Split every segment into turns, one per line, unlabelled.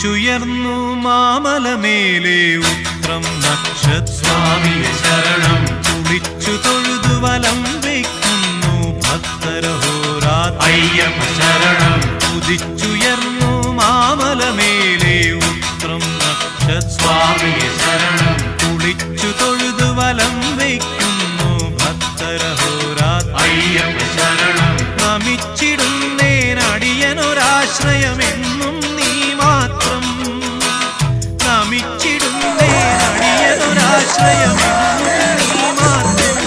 ഉദിച്ചുയർന്നു മാമലമേലെ ഉത്രം നക്ഷസ്വാമിയെ ശരണം കുളിച്ചു തൊഴുതു വലം വയ്ക്കുന്നു ഭക്തരഹോരാത്ര അയ്യപ്പ ശരണം. ഉദിച്ചുയർന്നു മാമലമേലെ ഉത്രം നക്ഷസ്വാമിയെ ശരണം കുളിച്ചു തൊഴുതു വലം വയ്ക്കുന്നു ഭക്തരഹോരാത്ര അയ്യപ്പ ശരണം. നമിച്ചിടുന്നേനടിയനൊരാശ്രയമെന്നും നീ മാത്രം. നമിച്ചിടുന്നേനടിയനൊരാശ്രയമെന്നും നീ മാത്രം.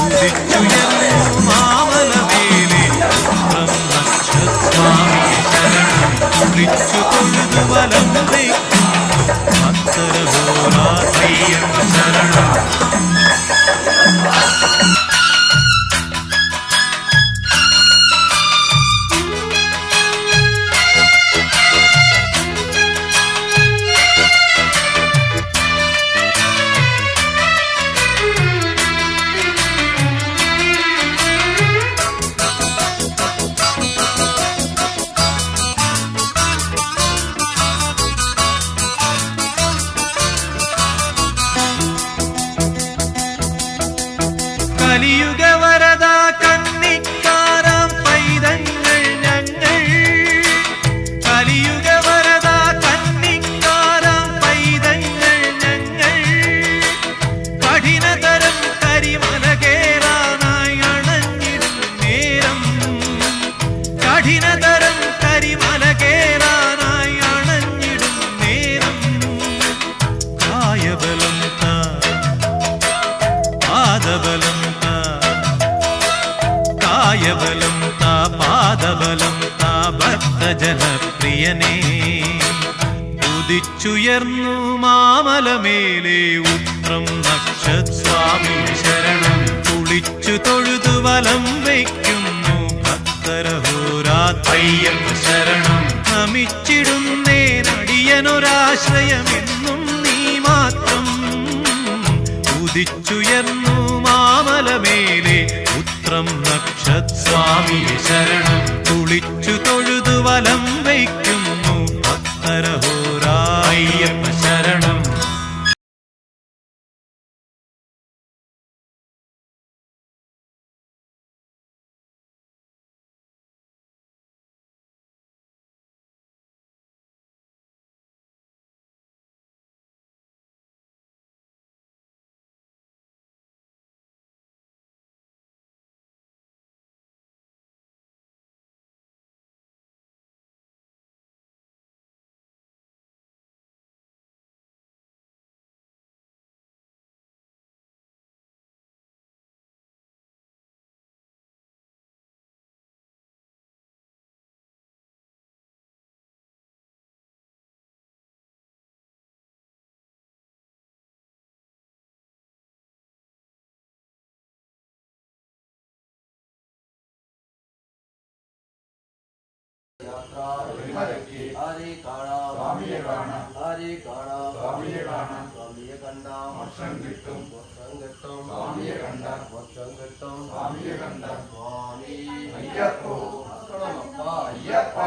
ഉദിച്ചുയർന്നു മാമലമേലെ ഉത്രം നക്ഷസ്വാമിയെ ശരണം കുളിച്ചു തൊഴുതു വലം വയ്ക്കുന്നു ഭക്തരഹോരാത്ര അയ്യപ്പ ശരണം. കലിയുഗവരദ കന്നിക്കാരാം പൈതങ്ങൾ ഞങ്ങൾ. കലിയുഗവരദ കന്നിക്കാരാം പൈതങ്ങൾ ഞങ്ങൾ. കഠിനതരം കരിമല കേറാനായി അണഞ്ഞിടും നേരം. കഠിനതരം കരിമല കേറാനായി അണഞ്ഞിടും നേരം. കായബലം പാദബലം കായബലം താ പാദബലം താ ഭക്തജനപ്രിയനേ. ഉദിച്ചുയർന്നു മാമലമേലെ ഉത്രം നക്ഷസ്വാമിയെ ശരണം കുളിച്ചു തൊഴുതു വലം വയ്ക്കുന്നു ഭക്തരഹോരാത്ര അയ്യപ്പ ശരണം. നമിച്ചിടുന്നേനടിയനൊരാശ്രയമെന്നും നീ മാത്രം. ഉദിച്ചുയർന്നു മാമലമേലെ ഉത്രം നക്ഷസ്വാമിയെ ശരണം കുളിച്ചു തൊഴുതു വലം വയ്ക്കുന്നു ഭക്തരഹോരാത്ര അയ്യപ്പ ശരണം.
ഹരി കാണാം സ്വാമിയെ കാണാം. ഹരി കാണാം സ്വാമിയെ കാണാം. സ്വാമിയെ കണ്ടാം മോക്ഷം കിട്ടും. മോക്ഷം കിട്ടും സ്വാമിയെ കണ്ടാൽ. മോക്ഷം കിട്ടും സ്വാമിയെ കണ്ടാൽ. സ്വാമി അയ്യപ്പോ സക്കണമപ്പ അയ്യപ്പ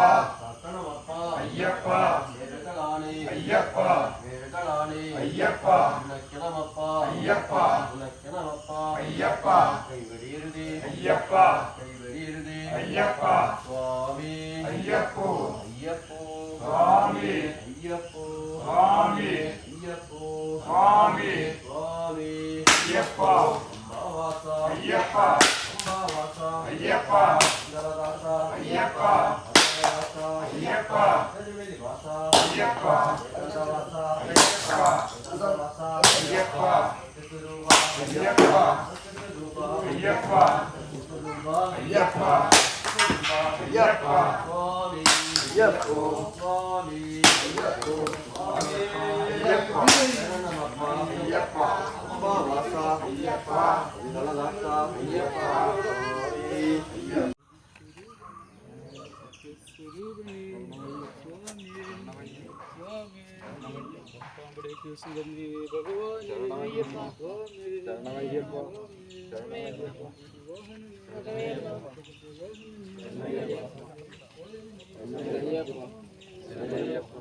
സക്കണമപ്പ അയ്യപ്പ. വേരുകളാണ് അയ്യപ്പ വേരുകളാണ് അയ്യപ്പ. ഉണക്കണമപ്പ അയ്യപ്പ ഉണക്കണമപ്പ അയ്യപ്പ. കൈവരിയരുതേ അയ്യപ്പ കൈവരിയരുതേ അയ്യപ്പ. സ്വാമി അയ്യപ്പോ അയ്യപ്പോ സ്വാമി അയ്യപ്പോ സ്വാമി അയ്യപ്പോ സ്വാമി സ്വാമി അയ്യപ്പ. അംബാവാസ അയ്യപ്പ അംബാവാസ അയ്യപ്പ. ഗരദാസ അയ്യപ്പ അംബാവാസ അയ്യപ്പ. ഗരിവേലിവാസ അയ്യപ്പ ഗരദാസ അയ്യപ്പ ഗരദാസ അയ്യപ്പ. സത്യരൂപ അയ്യപ്പ സത്യരൂപ അയ്യപ്പ സത്യരൂപ അയ്യപ്പ അയ്യപ്പ. സ്വാമി അയ്യപ്പോ സ്വാമി അയ്യപ്പോ സ്വാമി അയ്യപ്പ. ശരണമപ്പ അയ്യപ്പ അംബാവാസ അയ്യപ്പ ഗണദാസ അയ്യപ്പ. ശരണയ്യപ്പ